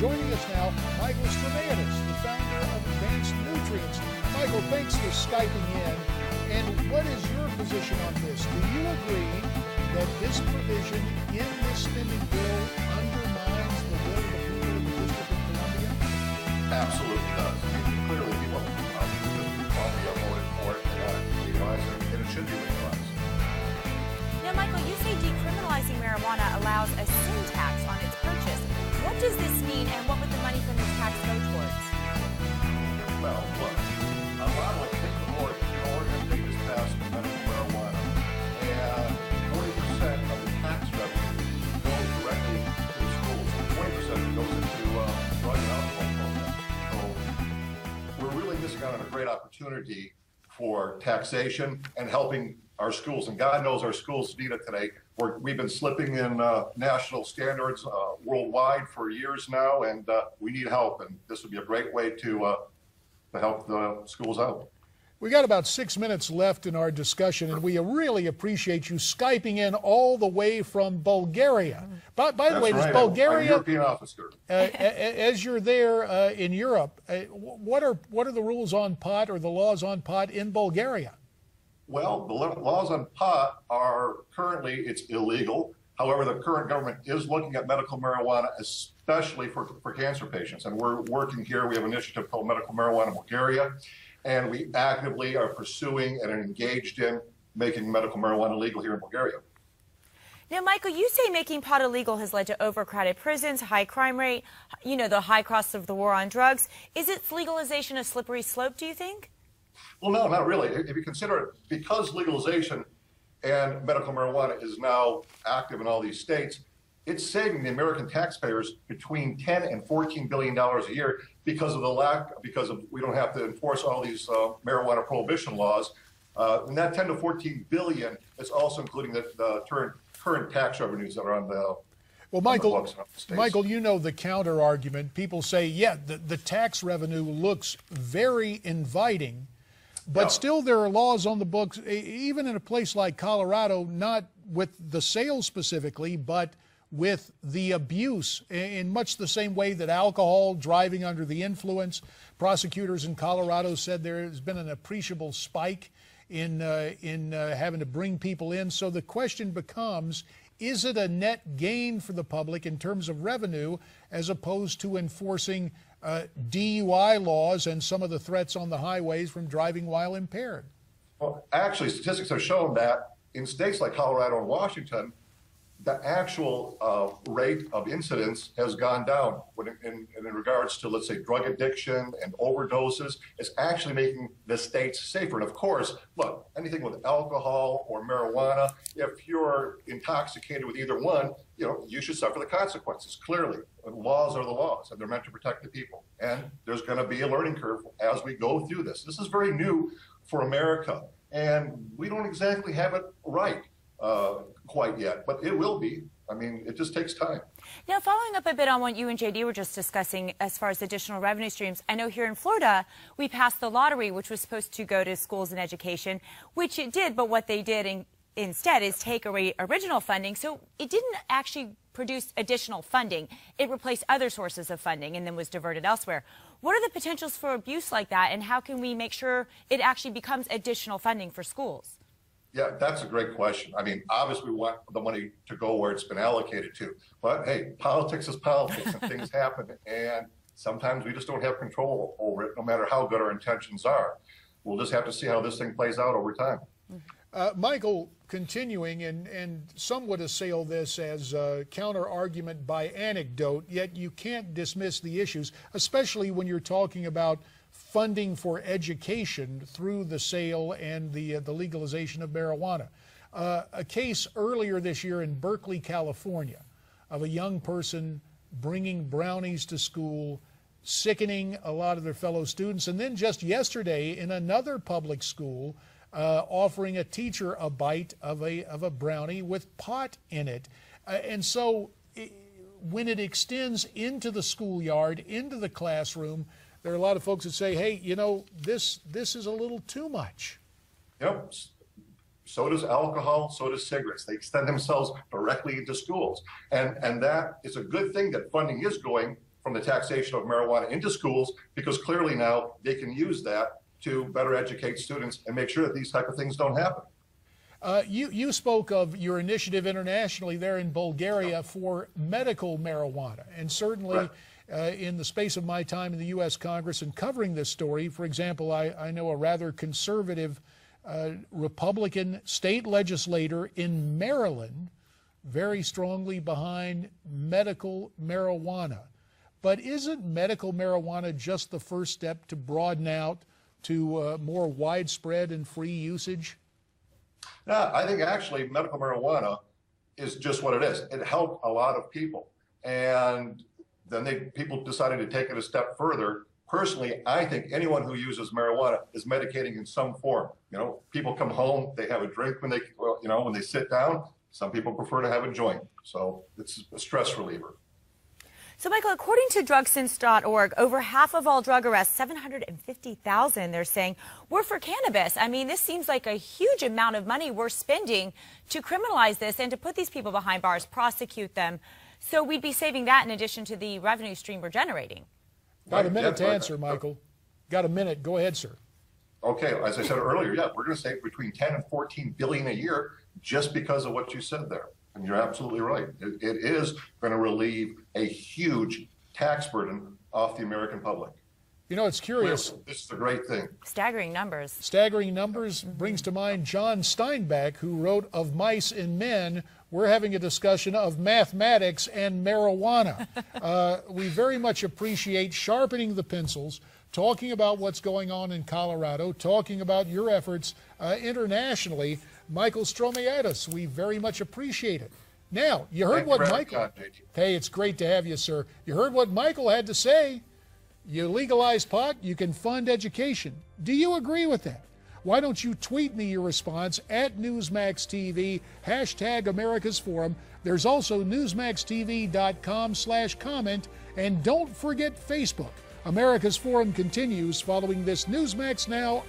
Joining us now, Michael Stramatis, the founder of Advanced Nutrients. Michael, thanks for Skyping in. And what is your position on this? Do you agree that this provision in this spending bill undermines the will of the people of the District of Columbia? Absolutely does. Clearly, people of the District of Columbia voted for it and legalized it, and it should be legalized. Now, Michael, you say decriminalizing marijuana allows a sin tax on its purchase. What does this mean, and what would the money from this tax go towards? Well, look, a lot like take the Oregon, they just passed medical marijuana, and 40% of the tax revenue goes directly to the schools, and 20% goes into drug and alcohol programs. So we're really missing out on a great opportunity for taxation and helping our schools, and God knows our schools need it today. We've been slipping in national standards worldwide for years now, and we need help, and this would be a great way to help the schools out. We got about 6 minutes left in our discussion, and we really appreciate you Skyping in all the way from Bulgaria. By the way, right. does Bulgaria, I'm a European officer. As you're there in Europe, what are the rules on pot or the laws on pot in Bulgaria? Well, the laws on pot are currently, it's illegal. However, the current government is looking at medical marijuana, especially for cancer patients. And we're working here. We have an initiative called Medical Marijuana in Bulgaria. And we actively are pursuing and are engaged in making medical marijuana legal here in Bulgaria. Now, Michael, you say making pot illegal has led to overcrowded prisons, high crime rate, the high costs of the war on drugs. Is its legalization a slippery slope, do you think? Well, no, not really. If you consider it, because legalization and medical marijuana is now active in all these states, it's saving the American taxpayers between $10 and $14 billion a year because of we don't have to enforce all these marijuana prohibition laws. And that 10 to 14 billion is also including the current tax revenues that are on the Well, Michael, you know the counter argument. People say, yeah, the tax revenue looks very inviting, but still there are laws on the books, even in a place like Colorado, not with the sales specifically, but with the abuse in much the same way that alcohol, driving under the influence. Prosecutors in Colorado said there has been an appreciable spike in having to bring people in. So the question becomes, is it a net gain for the public in terms of revenue as opposed to enforcing DUI laws and some of the threats on the highways from driving while impaired? Well, actually, statistics have shown that in states like Colorado and Washington, the actual rate of incidents has gone down in regards to, let's say, drug addiction and overdoses. It's actually making the states safer. And of course, look, anything with alcohol or marijuana, if you're intoxicated with either one, you should suffer the consequences. Clearly, laws are the laws, and they're meant to protect the people. And there's going to be a learning curve as we go through this. This is very new for America, and we don't exactly have it right quite yet, but it will be. I mean, it just takes time. Now, following up a bit on what you and JD were just discussing as far as additional revenue streams, I know here in Florida, we passed the lottery, which was supposed to go to schools and education, which it did, but what they did instead is take away original funding, so it didn't actually produce additional funding. It replaced other sources of funding and then was diverted elsewhere. What are the potentials for abuse like that, and how can we make sure it actually becomes additional funding for schools? Yeah, that's a great question. I mean, obviously we want the money to go where it's been allocated to, but hey, politics is politics and things happen, and sometimes we just don't have control over it, no matter how good our intentions are. We'll just have to see how this thing plays out over time. Michael, continuing, and some would assail this as a counter-argument by anecdote, yet you can't dismiss the issues, especially when you're talking about funding for education through the sale and the legalization of marijuana. A case earlier this year in Berkeley, California, of a young person bringing brownies to school, sickening a lot of their fellow students, and then just yesterday in another public school, offering a teacher a bite of a brownie with pot in it. And so when it extends into the schoolyard, into the classroom, there are a lot of folks that say, hey, this is a little too much. Yep. So does alcohol, so does cigarettes. They extend themselves directly into schools. And that is a good thing that funding is going from the taxation of marijuana into schools, because clearly now they can use that to better educate students and make sure that these type of things don't happen. You spoke of your initiative internationally there in Bulgaria for medical marijuana, and certainly in the space of my time in the U.S. Congress and covering this story, for example, I know a rather conservative Republican state legislator in Maryland very strongly behind medical marijuana. But isn't medical marijuana just the first step to broaden out to more widespread and free usage? Yeah, I think actually medical marijuana is just what it is. It helped a lot of people. And then people decided to take it a step further. Personally, I think anyone who uses marijuana is medicating in some form. You know, people come home, they have a drink when when they sit down. Some people prefer to have a joint. So it's a stress reliever. So, Michael, according to drugsense.org, over half of all drug arrests, 750,000, they're saying, were for cannabis. I mean, this seems like a huge amount of money we're spending to criminalize this and to put these people behind bars, prosecute them. So we'd be saving that in addition to the revenue stream we're generating. Got a minute to answer, Michael. Got a minute. Go ahead, sir. Okay, as I said earlier, yeah, we're going to save between 10 and 14 billion a year just because of what you said there. And you're absolutely right. It is going to relieve a huge tax burden off the American public. You know, it's curious. This is a great thing. Staggering numbers. Staggering numbers brings to mind John Steinbeck, who wrote Of Mice and Men. We're having a discussion of mathematics and marijuana. We very much appreciate sharpening the pencils, talking about what's going on in Colorado, talking about your efforts internationally. Michael Stromiadis, we very much appreciate it. Now, you heard what Michael... Hey, it's great to have you, sir. You heard what Michael had to say. You legalize pot, you can fund education. Do you agree with that? Why don't you tweet me your response at NewsmaxTV, hashtag America's Forum. There's also newsmaxtv.com/comment. And don't forget Facebook. America's Forum continues following this Newsmax Now.